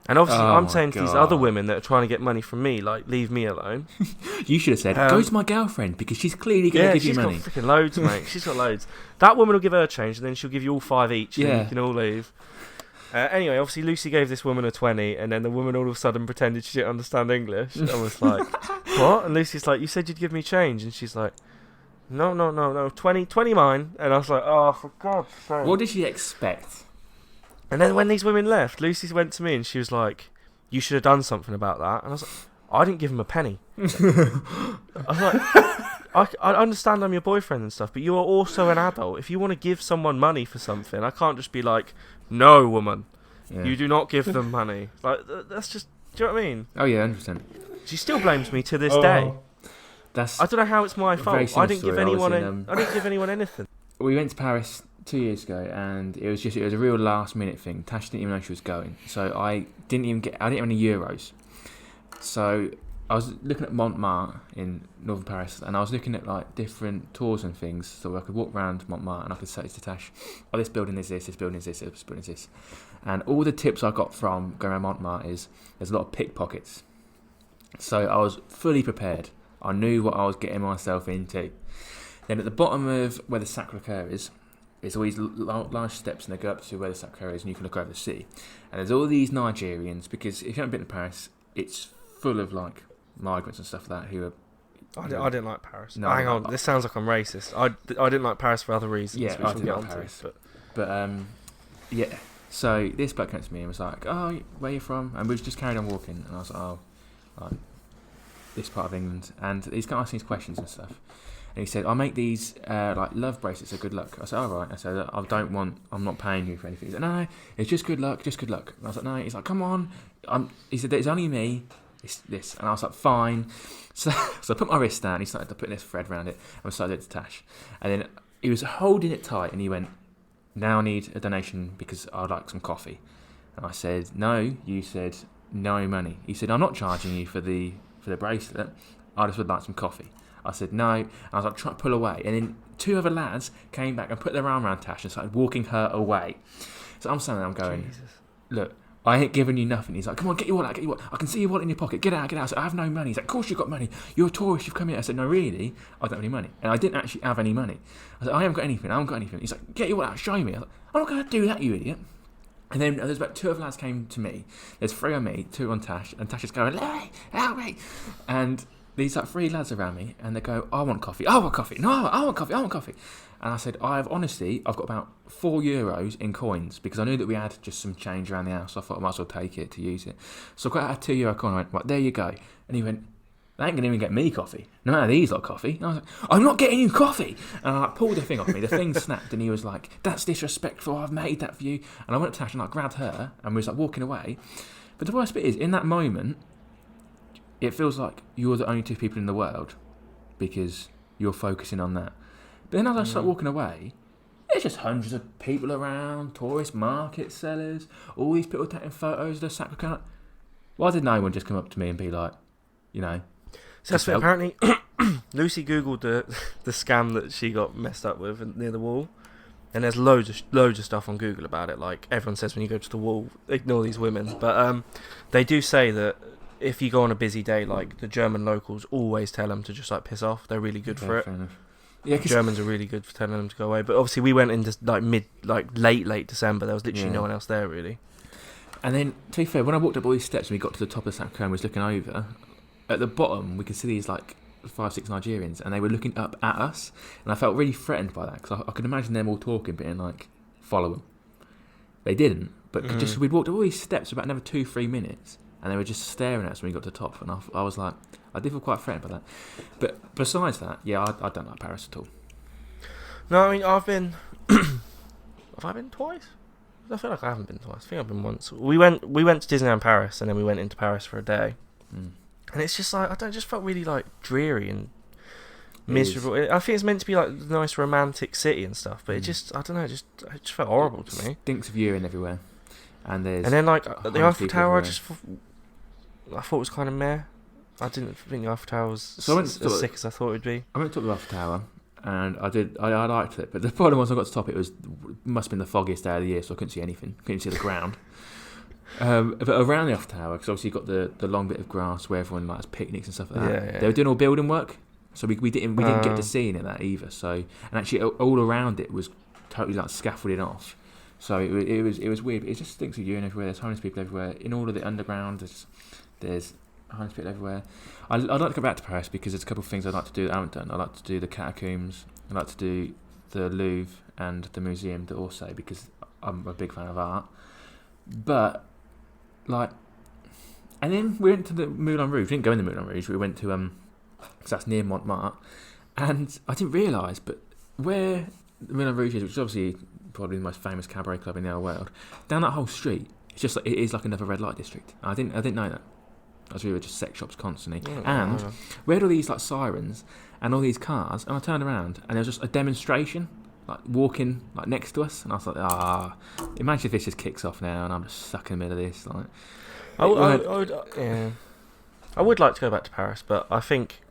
And obviously, Oh I'm my saying to these God. other women that are trying to get money from me, like, leave me alone. You should have said, go to my girlfriend because she's clearly going to give you money. She's got freaking loads, mate. She's got loads. That woman will give her change, and then she'll give you all 5 each, and then Yeah. you can all leave. Anyway, obviously, Lucy gave this woman a 20, and then the woman all of a sudden pretended she didn't understand English. I was like, what? And Lucy's like, you said you'd give me change. And she's like, no, 20 mine. And I was like, oh, for God's sake. What did she expect? And then when these women left, Lucy went to me and she was like, you should have done something about that. And I was like, I didn't give him a penny. I was like, I understand I'm your boyfriend and stuff, but you are also an adult. If you want to give someone money for something, I can't just be like, no, woman, Yeah. you do not give them money. Like, that's just, do you know what I mean? Oh yeah, 100%. She still blames me to this Oh. day. That's. I don't know how it's my Very fault. I similar didn't give story. I was anyone. in, I didn't give anyone anything. We went to Paris 2 years ago, and it was a real last minute thing. Tash didn't even know she was going, so I didn't have any euros. So I was looking at Montmartre in northern Paris, and I was looking at like different tours and things, so I could walk around Montmartre and I could say to Tash, "Oh, this building is this building is this building is this," and all the tips I got from going around Montmartre is there's a lot of pickpockets. So I was fully prepared. I knew what I was getting myself into. Then at the bottom of where the Sacré-Cœur is, there's all these large steps, and they go up to where the Sacré-Cœur is, and you can look over the sea. And there's all these Nigerians, because if you haven't been to Paris, it's full of like migrants and stuff like that who are. I didn't like Paris. No, Hang on, this sounds like I'm racist. I didn't like Paris for other reasons. Yeah, which I we'll didn't get like onto, Paris. but But yeah. So this bloke came to me and was like, "Oh, where you from?" And we just carried on walking, and I was like, "Oh, like this part of England." And he's kind of asking these questions and stuff. And he said, "I make these like love bracelets. So good luck." I said, "All right." I said, I'm not paying you for anything." He said, "No, it's just good luck, just good luck." And I was like, "No." He's like, "Come on." He said, "It's only me. It's this." And I was like, "Fine." So I put my wrist down. He started to put this thread around it, and we started it to Tash. And then he was holding it tight, and he went, "Now I need a donation because I'd like some coffee." And I said, "No." You said, "No money." He said, "I'm not charging you for the bracelet. I just would like some coffee." I said, "No." And I was like, trying to pull away. And then 2 other lads came back and put their arm around Tash and started walking her away. So I'm standing there, I'm going, Jesus. "Look, I ain't giving you nothing." He's like, "Come on, get your wallet, get your wallet. I can see your wallet in your pocket. Get out, get out." I said, "I have no money." He's like, "Of course you've got money. You're a tourist, you've come here." I said, "No, really, I don't have any money." And I didn't actually have any money. I said, "I haven't got anything, I haven't got anything." He's like, "Get your wallet out, show me." I was like, "I'm not going to do that, you idiot." And then there's about 2 other lads came to me. There's 3 on me, 2 on Tash, and Tash is going, "Hey, help me." And these like 3 lads around me, and they go, "I want coffee, I want coffee, no, I want coffee, I want coffee." And I said, I've got about €4 in coins, because I knew that we had just some change around the house, so I thought I might as well take it to use it. So I got out a €2 coin, and I went, "Right, there you go." And he went, "They ain't going to even get me coffee. No matter these lot coffee." And I was like, "I'm not getting you coffee." And I like, pulled the thing off me. The thing snapped, and he was like, "That's disrespectful. I've made that for you." And I went up to Tash and I grabbed her, and we was like walking away. But the worst bit is, in that moment, it feels like you're the only 2 people in the world because you're focusing on that. But then as I start walking away, there's just hundreds of people around, tourist market sellers, all these people taking photos of the Sacré-Cœur. Why did no one just come up to me and be like, you know? So that's what apparently Lucy googled the scam that she got messed up with near the wall, and there's loads of stuff on Google about it. Like everyone says, when you go to the wall, ignore these women. But they do say that if you go on a busy day, like the German locals always tell them to just like piss off. They're really good for it. Fair enough. Yeah, Germans are really good for telling them to go away. But obviously we went into late December. There was literally no one else there really. And then, to be fair, when I walked up all these steps and we got to the top of the Sacré-Cœur and was looking over, at the bottom we could see these like 5-6 Nigerians, and they were looking up at us, and I felt really threatened by that, because I could imagine them all talking, being like, "Follow them." They didn't, but just we'd walked up all these steps for about another 2-3 minutes, and they were just staring at us when we got to the top, and I was like, I did feel quite threatened by that. But besides that, yeah, I don't like Paris at all. No, I mean, I've been... Have I been twice? I feel like I haven't been twice. I think I've been once. We went to Disneyland Paris, and then we went into Paris for a day. And it's just like, just felt really like dreary and miserable. I think it's meant to be like a nice romantic city and stuff, but it just, I don't know, it just felt horrible to me. Stinks of urine everywhere. And then like the Eiffel Tower, I thought it was kind of meh. I didn't think the Eiffel Tower was as sick as I thought it would be. I went to the Eiffel Tower, and I liked it, but the problem was I got to the top, it must have been the foggiest day of the year, so I couldn't see anything. Couldn't see the ground. But around the off tower, because obviously you've got the long bit of grass where everyone likes picnics and stuff like that. Yeah. They were doing all building work, so we didn't get to see any of that either. So, and actually all around it was totally like scaffolded off. So it was weird. It just stinks of urine everywhere. There's homeless people everywhere. In all of the underground, there's homeless people everywhere. I'd like to go back to Paris because there's a couple of things I'd like to do that I haven't done. I'd like to do the catacombs. I'd like to do the Louvre and the Museum d'Orsay because I'm a big fan of art. But and then we went to the Moulin Rouge. We didn't go in the Moulin Rouge. We went to because that's near Montmartre, and I didn't realise, but where the Moulin Rouge is, which is obviously probably the most famous cabaret club in the whole world, down that whole street, it's just like, it is like another red light district. I didn't know that. I was really just sex shops constantly, and we had all these like sirens and all these cars, and I turned around and there was just a demonstration like walking like next to us, and I was like, imagine if this just kicks off now and I'm just stuck in the middle of this. Like, I would like to go back to Paris, but I think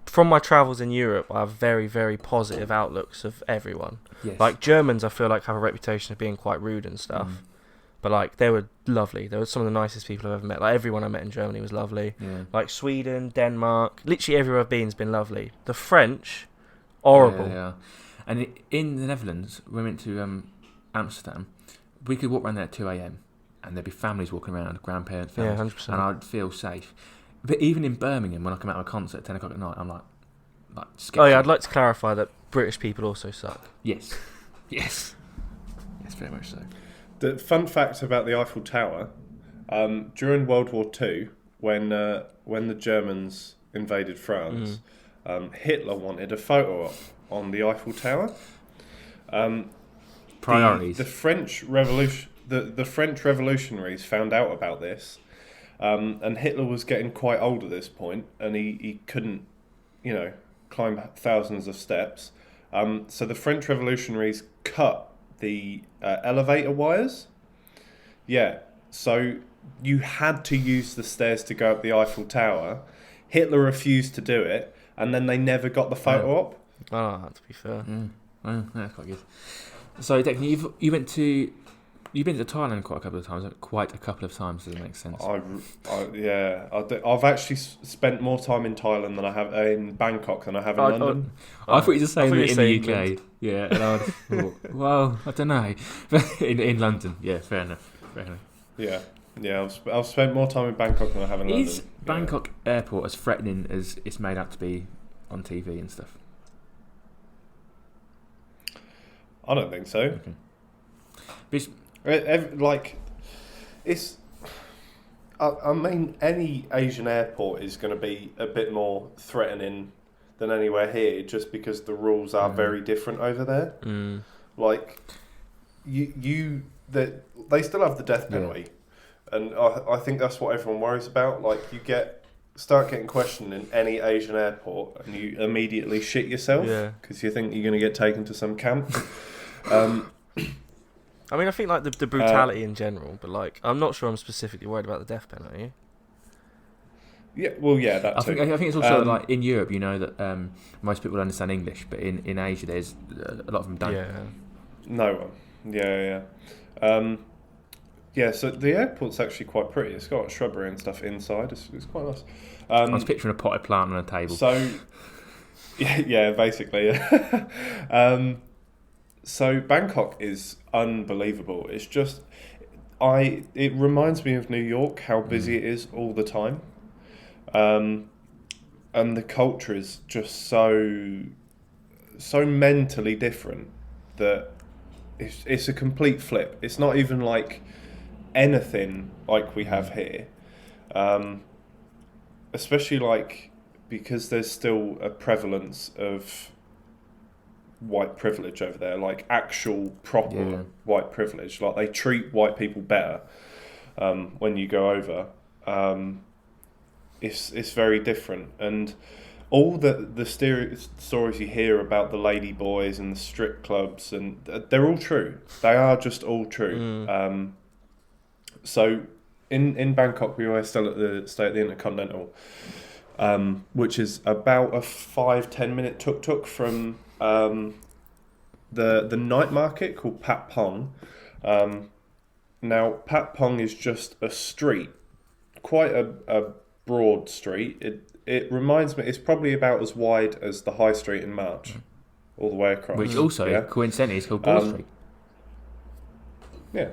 from my travels in Europe, I have very, very positive outlooks of everyone. yes. Like Germans, I feel like have a reputation of being quite rude and stuff, but like they were lovely. They were some of the nicest people I've ever met. Like everyone I met in Germany was lovely. Yeah. Like Sweden, Denmark, literally everywhere I've been has been lovely. The French, horrible. Yeah. And in the Netherlands, we went to Amsterdam. We could walk around there at 2 a.m. and there'd be families walking around, grandparents, Yeah, families, 100%. and I'd feel safe. But even in Birmingham, when I come out of a concert at 10 o'clock at night, I'm like scared. Oh yeah, I'd like to clarify that British people also suck. Yes, very much so. The fun fact about the Eiffel Tower, during World War II, when the Germans invaded France, Hitler wanted a photo op on the Eiffel Tower. Priorities. The French Revolution. The French revolutionaries found out about this, and Hitler was getting quite old at this point, and he couldn't, climb thousands of steps. So the French revolutionaries cut the elevator wires. Yeah, so you had to use the stairs to go up the Eiffel Tower. Hitler refused to do it, and then they never got the photo op. Oh, to be fair. That's quite good. So, Declan, you've been to Thailand quite a couple of times. Does it make sense? I've actually spent more time in Thailand than I have in Bangkok than I have in London. I thought you were just saying I thought that you in were the saying UK. Yeah, and I thought, well, I don't know. But in London, yeah, fair enough. Yeah. I've spent more time in Bangkok than I have in London. Is Bangkok airport as threatening as it's made out to be on TV and stuff? I don't think so. Okay. I mean, any Asian airport is going to be a bit more threatening than anywhere here, just because the rules are very different over there. Like, they still have the death penalty, and I think that's what everyone worries about. Like, start getting questioned in any Asian airport, and you immediately shit yourself because you think you're going to get taken to some camp. I mean, I think like the brutality in general, but like I'm not sure I'm specifically worried about the death penalty. That I too. think it's also like in Europe, that most people understand English, but in Asia, there's a lot of them don't. Yeah. No one. Yeah. So the airport's actually quite pretty. It's got shrubbery and stuff inside. It's quite nice. I was picturing a potted plant on a table. So, basically. So Bangkok is unbelievable. It's just, it reminds me of New York, how busy it is all the time. And the culture is just so mentally different that it's a complete flip. It's not even like anything like we have here. Especially like, because there's still a prevalence of white privilege over there, like actual proper white privilege. Like, they treat white people better when you go over. It's very different, and all the stories you hear about the lady boys and the strip clubs, and they're all true. They are just all true. So in Bangkok, we always stay at the Intercontinental, which is about a 5-10 minute tuk-tuk from the night market called Pat Pong. Now, Pat Pong is just a street, quite a broad street. It reminds me, it's probably about as wide as the High Street in March, all the way across. Which also, coincidentally, is called Broad Street. Yeah.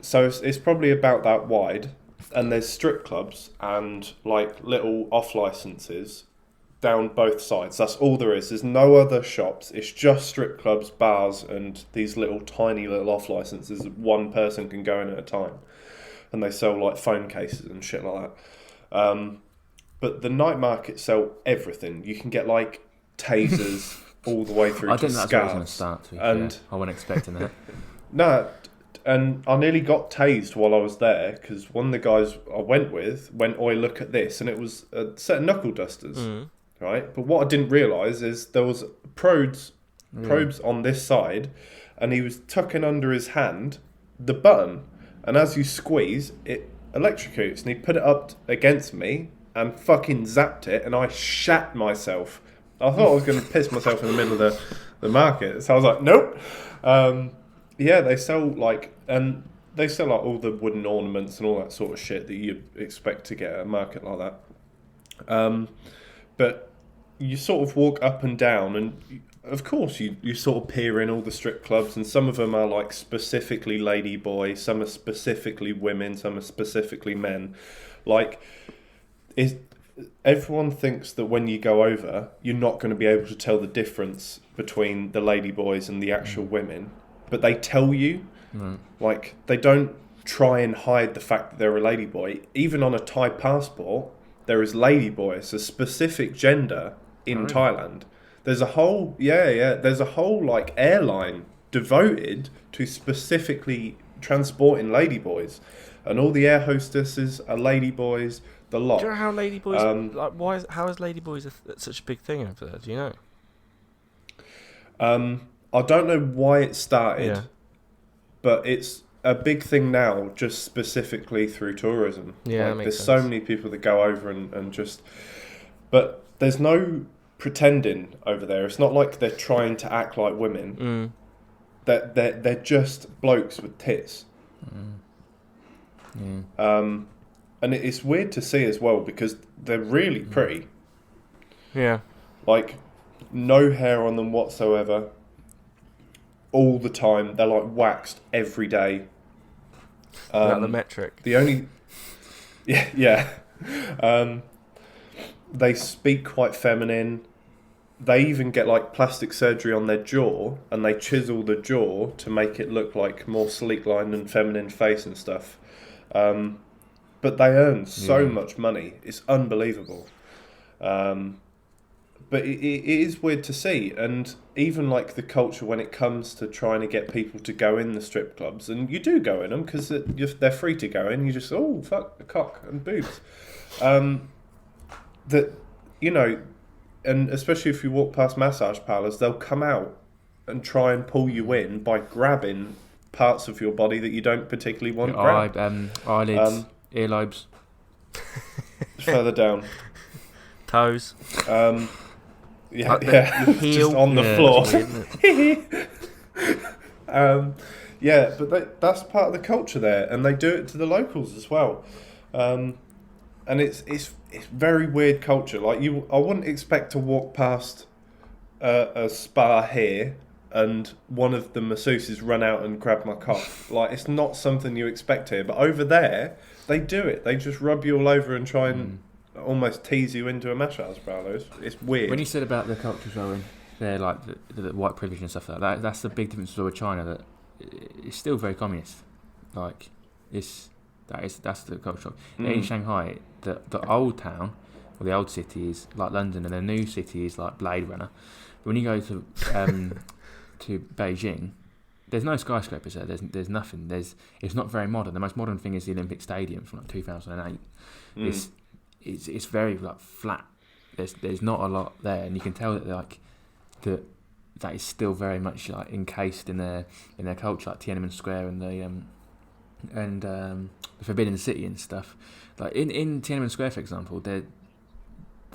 So it's probably about that wide, and there's strip clubs and like little off licenses down both sides. That's all there is. There's no other shops. It's just strip clubs, bars, and these little tiny little off licenses that one person can go in at a time. And they sell like phone cases and shit like that. But the night markets sell everything. You can get like tasers all the way through I to think that's where I was going to scarves. start. And I wasn't expecting that. no, and I nearly got tased while I was there because one of the guys I went with went, "Oi, look at this," and it was a set of knuckle dusters, right? But what I didn't realise is there was probes on this side, and he was tucking under his hand the button, and as you squeeze, it electrocutes, and he put it up against me and fucking zapped it, and I shat myself. I thought I was going to piss myself in the middle of the market, so I was like, nope. Yeah, they sell like all the wooden ornaments and all that sort of shit that you expect to get at a market like that. But you sort of walk up and down, and of course you sort of peer in all the strip clubs, and some of them are like specifically lady boy, some are specifically women, some are specifically men. Like, everyone thinks that when you go over, you're not going to be able to tell the difference between the lady boys and the actual women. But they tell you, like, they don't try and hide the fact that they're a ladyboy. Even on a Thai passport, there is ladyboy. It's a specific gender in Thailand. There's a whole, there's a whole, like, airline devoted to specifically transporting ladyboys. And all the air hostesses are ladyboys, the lot. Do you know how ladyboys, how is ladyboys such a big thing over there? Do you know? I don't know why it started, but it's a big thing now, just specifically through tourism. Yeah, like, there's sense. so many people that go over and just... But there's no pretending over there. It's not like they're trying to act like women. They're just blokes with tits. And it's weird to see as well, because they're really pretty. Yeah. Like, no hair on them whatsoever. All the time. They're like waxed every day. About the metric. The only... Yeah. They speak quite feminine. They even get like plastic surgery on their jaw, and they chisel the jaw to make it look like more sleek lined and feminine face and stuff. But they earn so much money. It's unbelievable. But it is weird to see. And even like the culture when it comes to trying to get people to go in the strip clubs, and you do go in them because they're free to go in. You just, oh, fuck, the cock and boobs. That, you know, and especially if you walk past massage parlours, they'll come out and try and pull you in by grabbing parts of your body that you don't particularly want grabbed. Eyelids, earlobes. Further down. Toes. Heel. Just on the floor. But that's part of the culture there, and they do it to the locals as well. And it's very weird culture. Like, I wouldn't expect to walk past a spa here and one of the masseuses run out and grab my cock. Like, it's not something you expect here. But over there, they do it. They just rub you all over and try and almost tease you into a massage parlour. It's weird. When you said about the culture growing, they're like the white privilege and stuff like that. That's the big difference with China. That it's still very communist. Like, that's the culture. In Shanghai, the old town or the old city is like London, and the new city is like Blade Runner. But when you go to to Beijing, there's no skyscrapers there. There's nothing. It's not very modern. The most modern thing is the Olympic Stadium from like 2008. It's very like flat. There's not a lot there, and you can tell that that is still very much like encased in their culture, like Tiananmen Square and the Forbidden City and stuff. Like in Tiananmen Square, for example, the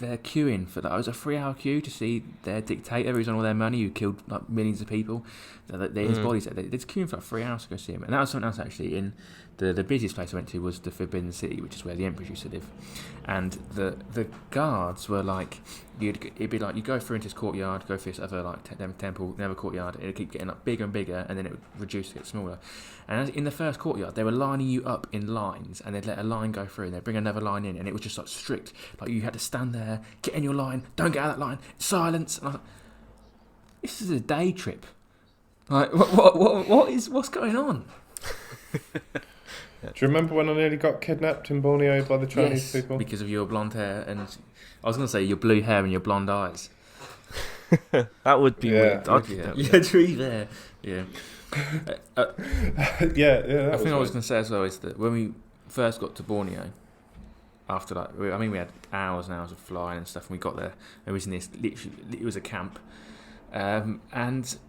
they're queuing for that. It was a 3-hour queue to see their dictator who's on all their money, who killed like millions of people. His body's they're queuing for like 3 hours to go see him. And that was something else actually. In the busiest place I went to was the Forbidden City, which is where the Emperors used to live. And the guards were like, it'd be like you go through into this courtyard, go through this other like temple, another courtyard. It'd keep getting like bigger and bigger, and then it would reduce to get smaller. And in the first courtyard, they were lining you up in lines, and they'd let a line go through, and they'd bring another line in, and it was just like strict. Like you had to stand there, get in your line, don't get out of that line, silence. And I was like, this is a day trip. Like what's going on? Do you remember when I nearly got kidnapped in Borneo by the Chinese people? Because of your blonde hair, and I was going to say your blue hair and your blonde eyes. That would be weird. To be there. Yeah. Yeah. I think I was going to say as well is that when we first got to Borneo, after that, we had hours and hours of flying and stuff, and we got there. It was in this literally, it was a camp. And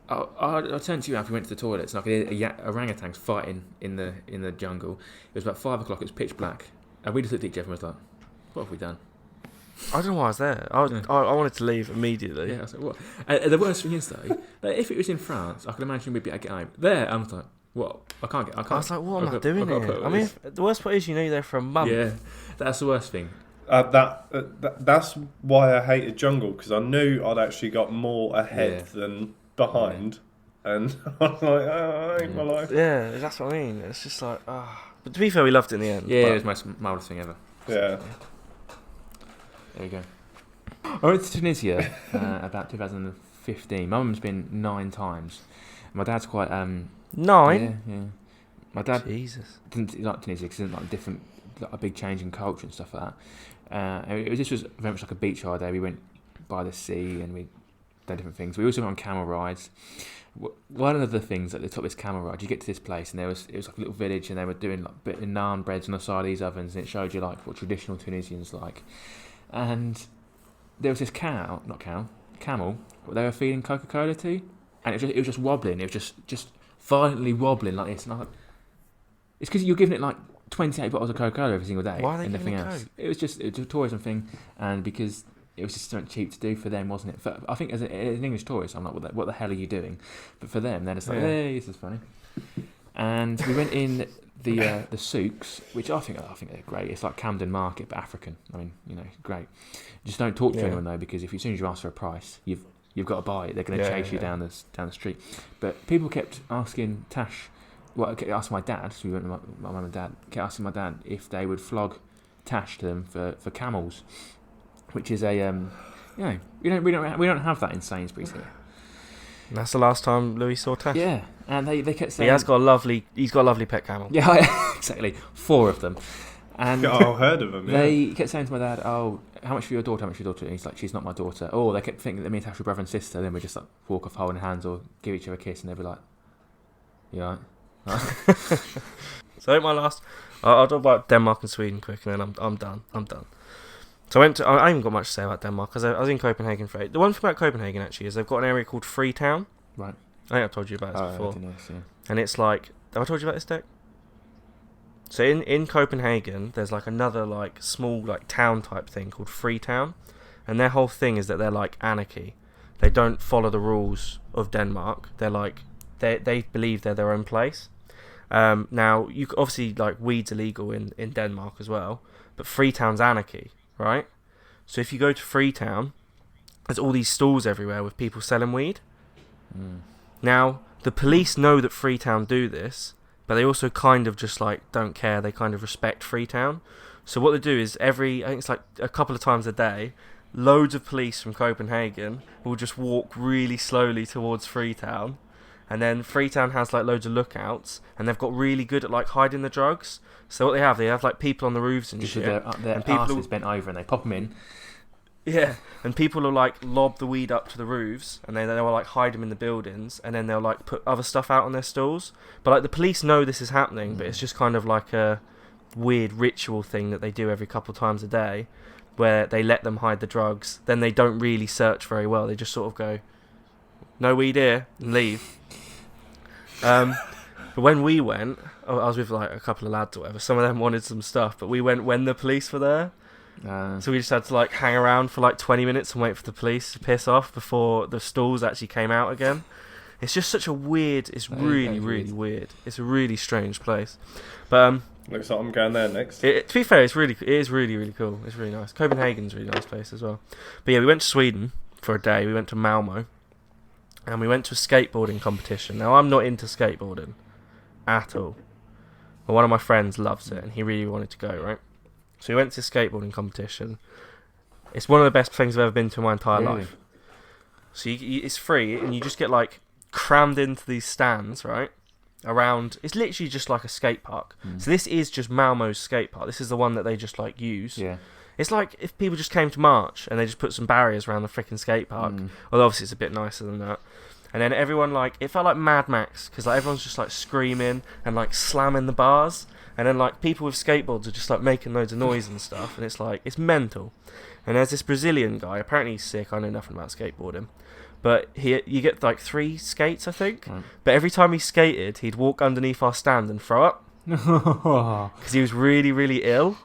I turned to you after we went to the toilets, and I could hear orangutans fighting in the jungle. It was about 5 o'clock. It was pitch black, and we just looked at each other and was like, "What have we done?" I don't know why I was there. I wanted to leave immediately. Yeah, I was like, "What?" And the worst thing is though, like, if it was in France, I could imagine we'd be able to get home. There, I was like, "What? I can't." I was like, "What am I doing here?" I mean, the worst part is you're there for a month. Yeah, that's the worst thing. That's why I hated jungle, because I knew I'd actually got more ahead than behind, and I was like, I hate my life. Yeah, that's what I mean. It's just like, but to be fair, we loved it in the end. Yeah, it was the most mildest thing ever. Yeah. There you go. I went to Tunisia about 2015. My mum's been 9 times. My dad's quite 9. Yeah. My dad Jesus didn't like Tunisia because it's like a big change in culture and stuff like that. This was very much like a beach holiday. We went by the sea and we did different things. We also went on camel rides. One of the things at the top of this camel ride, you get to this place and it was like a little village, and they were doing like bit of naan breads on the side of these ovens, and it showed you like what traditional Tunisians like. And there was this camel, they were feeding Coca-Cola to, and it was just wobbling. It was just violently wobbling like this. And I was like, it's because you're giving it like 28 bottles of Coca-Cola every single day. Why are they and giving nothing else? It was a tourism thing, and because it was just something cheap to do for them, wasn't it? I think as an English tourist, I'm like, what the hell are you doing? But for them, they're just like, hey, this is funny. And we went in the souks, which I think they're great. It's like Camden Market, but African. I mean, great. Just don't talk to anyone though, because as soon as you ask for a price, you've got to buy it. They're going to chase you down the street. But people kept asking Tash. Well, I kept asking my dad. So we went with my mum and dad. Kept asking my dad if they would flog Tash to them for camels, which is a we don't have that in Sainsbury's here. And that's the last time Louis saw Tash. Yeah, and they kept saying he's got a lovely pet camel. Yeah, exactly, 4 of them. And I've heard of them. They kept saying to my dad, "Oh, how much for your daughter? How much for your daughter?" And he's like, "She's not my daughter." Oh, they kept thinking that me and Tash were brother and sister. Then we just like walk off holding hands or give each other a kiss, and they'd be like, "You all right?" So my last, I'll talk about Denmark and Sweden quick, and then I'm done. So I haven't got much to say about Denmark because I was in Copenhagen for 8. The one thing about Copenhagen actually is they've got an area called Freetown. Right. I think I've told you about this before. Nice, yeah. And it's like, have I told you about this, Deck? So in Copenhagen, there's like another like small like town type thing called Freetown, and their whole thing is that they're like anarchy. They don't follow the rules of Denmark. They're like they believe they're their own place. Now, you obviously, like, weed's illegal in Denmark as well, but Freetown's anarchy, right? So if you go to Freetown, there's all these stalls everywhere with people selling weed. Now, the police know that Freetown do this, but they also kind of just, like, don't care. They kind of respect Freetown. So what they do is I think it's like a couple of times a day, loads of police from Copenhagen will just walk really slowly towards Freetown. And then Freetown has like loads of lookouts, and they've got really good at like hiding the drugs. So what they have like people on the roofs and just shit. Their arses bent over, and they pop them in. Yeah, and people will like lob the weed up to the roofs, and then they'll like hide them in the buildings, and then they'll like put other stuff out on their stalls. But like the police know this is happening, but it's just kind of like a weird ritual thing that they do every couple of times a day, where they let them hide the drugs. Then they don't really search very well. They just sort of go, "No weed here," and leave. But when we went, I was with like a couple of lads or whatever. Some of them wanted some stuff, but we went when the police were there. So we just had to like hang around for like 20 minutes and wait for the police to piss off before the stalls actually came out again. It's just such a weird. It's really weird. It's a really strange place. But looks like I'm going there next. to be fair, it is really cool. It's really nice. Copenhagen's a really nice place as well. But yeah, we went to Sweden for a day. We went to Malmo, and we went to a skateboarding competition. Now I'm not into skateboarding at all, but one of my friends loves it, and he really wanted to go. Right, so we went to a skateboarding competition. It's one of the best things I've ever been to in my entire life. So it's free, and you just get like crammed into these stands, right? Around, it's literally just like a skate park. So this is just Malmo's skate park. This is the one that they just like use. Yeah. It's like if people just came to March and they just put some barriers around the freaking skate park. Although obviously it's a bit nicer than that. And then everyone like, it felt like Mad Max because like everyone's just like screaming and like slamming the bars. And then like people with skateboards are just like making loads of noise and stuff. And it's like, it's mental. And there's this Brazilian guy, apparently he's sick. I know nothing about skateboarding. But you get like 3 skates, I think. Right. But every time he skated, he'd walk underneath our stand and throw up. Because he was really ill.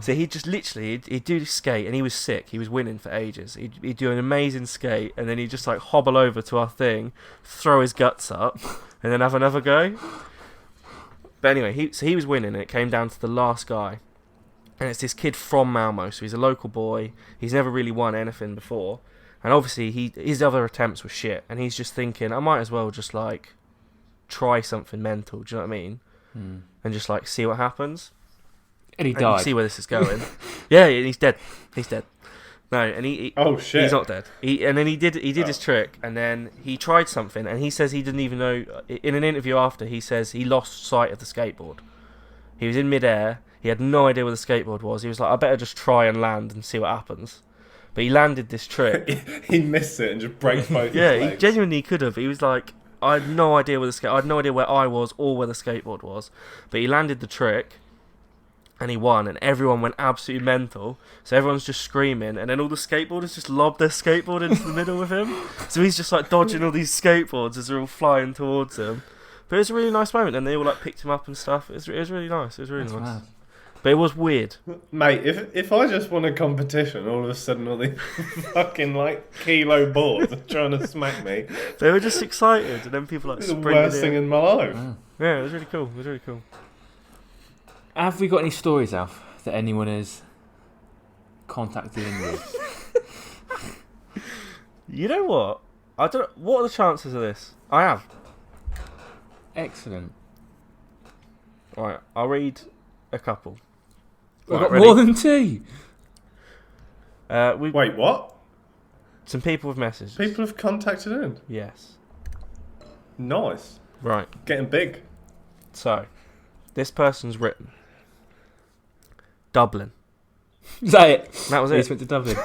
So he'd just literally, he'd do the skate, and he was sick. He was winning for ages. He'd do an amazing skate, and then he'd just like hobble over to our thing, throw his guts up, and then have another go. But anyway, he was winning, and it came down to the last guy. And it's this kid from Malmo, so he's a local boy. He's never really won anything before. And obviously, his other attempts were shit. And he's just thinking, I might as well just, like, try something mental. Do you know what I mean? And just, like, see what happens. And he died. You see where this is going. Yeah, and he's dead. He's dead. No, and he oh, shit. He's not dead. And then he did his trick. And then he tried something. And he says he didn't even know. In an interview after, he says he lost sight of the skateboard. He was in midair. He had no idea where the skateboard was. He was like, I better just try and land and see what happens. But he landed this trick. He missed it and just broke both his legs. He genuinely could have. He was like, I had no idea where I had no idea where I was or where the skateboard was. But he landed the trick, and he won, and everyone went absolutely mental. So everyone's just screaming, and then all the skateboarders just lobbed their skateboard into the middle of him. So he's just like dodging all these skateboards as they're all flying towards him. But it was a really nice moment, and they all like picked him up and stuff. It was really nice. It was really nice. Mad. But it was weird. Mate, if I just won a competition, all of a sudden all these fucking like kilo boards are trying to smack me. They were just excited, and then people like sprinting. The worst thing in my life. Wow. Yeah, it was really cool. It was really cool. Have we got any stories, Alf, that anyone has contacted in with? You know what? I don't. What are the chances of this? I have. Excellent. Right, I'll read a couple. We've got more than 2. Wait, what? Some people have messaged. People have contacted in? Yes. Nice. Right. Getting big. So, this person's written Dublin. Is that it? That was it. He just went to Dublin.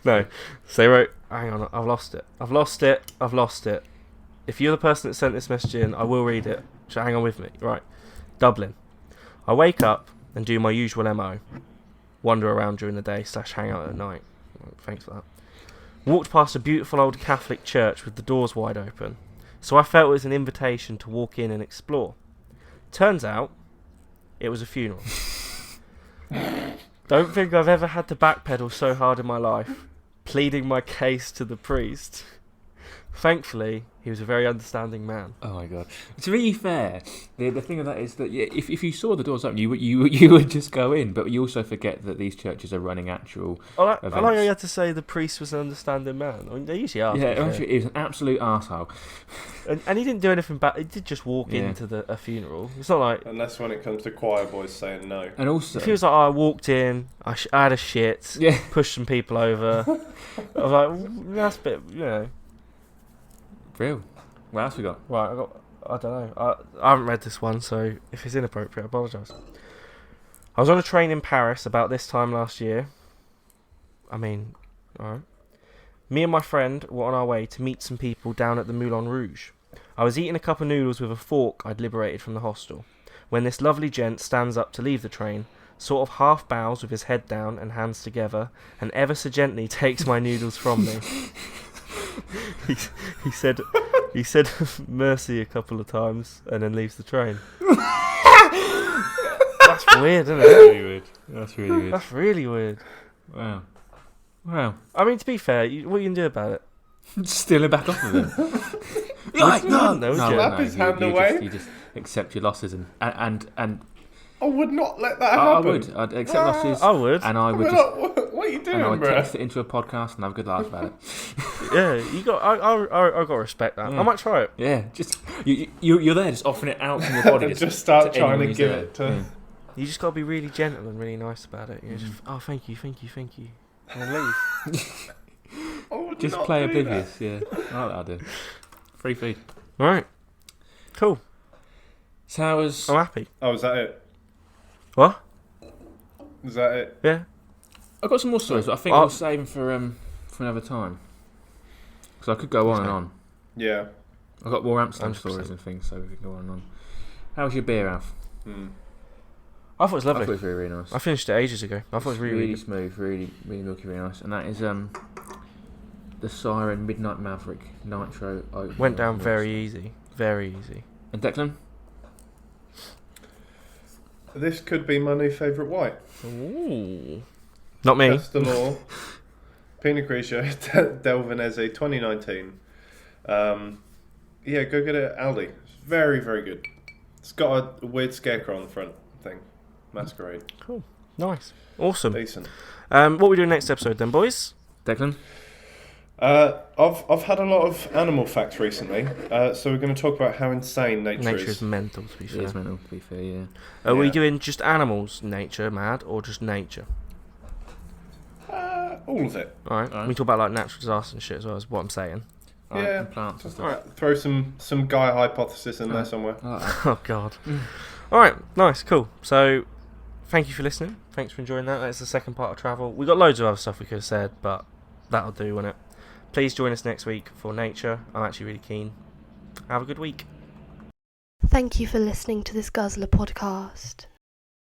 No. So they wrote, hang on, I've lost it. If you're the person that sent this message in, I will read it. So hang on with me. Right. Dublin. I wake up and do my usual MO. Wander around during the day / hang out at night. Thanks for that. Walked past a beautiful old Catholic church with the doors wide open. So I felt it was an invitation to walk in and explore. Turns out, it was a funeral. Don't think I've ever had to backpedal so hard in my life, pleading my case to the priest. Thankfully, he was a very understanding man. Oh my god! To be fair, the thing of that is that if you saw the doors open, you would just go in. But you also forget that these churches are running actual events. I like how you had to say the priest was an understanding man. I mean, they usually are. Yeah, actually, he was an absolute arsehole. And he didn't do anything bad. He did just walk into a funeral. It's not like... Unless when it comes to choir boys saying no. And also... If he was like, I walked in, I had a shit, pushed some people over. I was like, that's a bit, you know... Real. What else we got? Right, I don't know. I haven't read this one, so if it's inappropriate, I apologise. I was on a train in Paris about this time last year. I mean, alright. Me and my friend were on our way to meet some people down at the Moulin Rouge. I was eating a cup of noodles with a fork I'd liberated from the hostel, when this lovely gent stands up to leave the train, sort of half bows with his head down and hands together, and ever so gently takes my noodles from me. He said mercy a couple of times and then leaves the train. That's weird, isn't That's it? really weird. That's really weird. That's really weird. Wow. Wow. I mean, to be fair, what are you can do about it? Steal it back off of him. Like, no, no, Slap his hand away. You just accept your losses and I would not let that I happen. would. I'd accept losses. I would. And I would What, just. what are you And doing, I would bro? text it into a podcast and have a good laugh about it. Yeah, you got. I got to respect that. Yeah. I might try it. Yeah, just you're there, just offering it out from your body. Just start to trying anyone to who's give there. it to. Yeah. You just got to be really gentle and really nice about it. You know, just thank you, and then leave. I would Just not play do oblivious. Yeah, I like that idea. Free feed. All right, cool. So how was? I'm happy. that. Oh, is that it? What? Is that it? Yeah. I've got some more stories, but I think I'll save them for another time. Because I could go on and on. Yeah. I've got more Amsterdam 100%. stories and things, so we can go on and on. How was your beer, Alf? I thought it was I lovely. thought it was really, really nice. I finished it ages ago. I thought it was really, really really good. smooth, really, really milky, really nice. And that is the Siren Midnight Maverick Nitro Oat. Went down very easy. Very easy. And Declan? This could be my new favourite white. Ooh. Not me. Pestalore, Pinot Grigio, Del Venezia 2019. Yeah, go get it at Aldi. It's very, very good. It's got a weird scarecrow on the front thing. Masquerade. Cool. Nice. Awesome. Decent. What are we doing next episode then, boys? Declan? I've had a lot of animal facts recently, so we're going to talk about how insane nature Nature is. is mental, to be It fair. is mental, to be fair, yeah. Are we Yeah. doing just animals, nature, mad, or just nature? All of it. Alright. Alright. We talk about like natural disaster and shit as well, is what I'm saying. Alright, Yeah. and plants and stuff. Alright, throw some guy hypothesis in there somewhere. I like that. Oh, God. Alright, nice, cool. So, thank you for listening. Thanks for enjoying that. That's the second part of travel. We got loads of other stuff we could have said, but that'll do, won't it? Please join us next week for nature. I'm actually really keen. Have a good week. Thank you for listening to this Guzzler podcast.